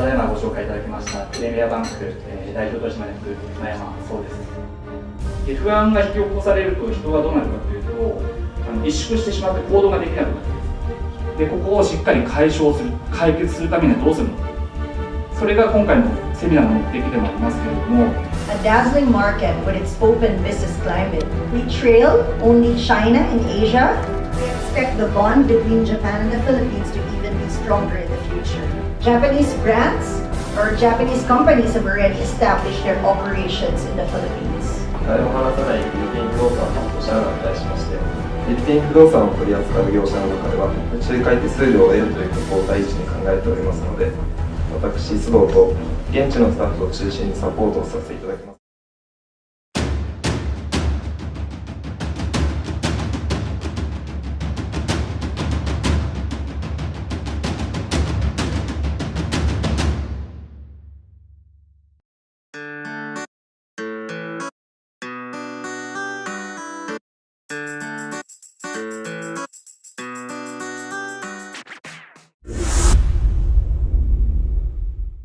だいまご紹介いただきましたプレミアバンク、代表取締役前山壮です。不安が引き起こされると人はどうなるかというと、萎縮してしまって行動ができなくなる。でここをしっかり解消する、解決するためにはどうするのか、それが今回のセミナーの目的でもありますけれども。A dazzling market with its open business climate. We trail only China and Asia. We expect the bond between Japan and the Philippines to even be stronger in the future. Japanese brands or Japanese companies have already established their operations in the Philippines. 誰も話さないフィリピン不動産の投資家に対しまして、フィリピン不動産を取り扱う業者の中では仲介手数料を得るということを第一に考えておりますので、私須藤と現地のスタッフを中心にサポートをさせていただきます。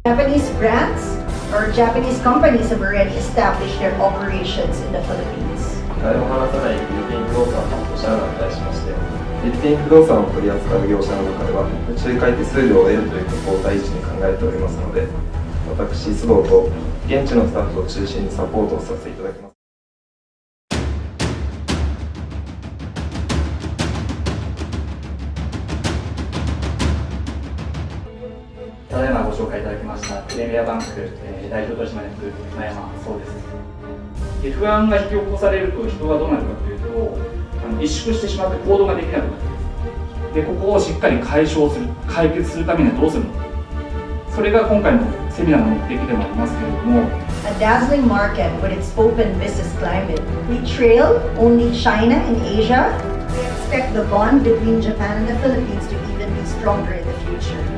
Japanese brands or Japanese companies have already established their operations in the Philippines. 誰も話さないフィリピン不動産の投資家に対しまして、フィリピン不動産を取り扱う業者の中では仲介手数料を得るということを第一に考えておりますので、私須藤と現地のスタッフを中心にサポートをさせていただきます。ただいまご紹介いただきましたプレミアバンク、代表取締役前山壮です。不安が引き起こされると人はどうなるかというと、萎縮してしまって行動ができなくなる。でここをしっかり解消する、解決するためにはどうするのか、それが今回のセミナーの目的でもありますけれども。A dazzling market with its open business climate. We trail only China and Asia. We expect the bond between Japan and the Philippines to even be stronger in the future.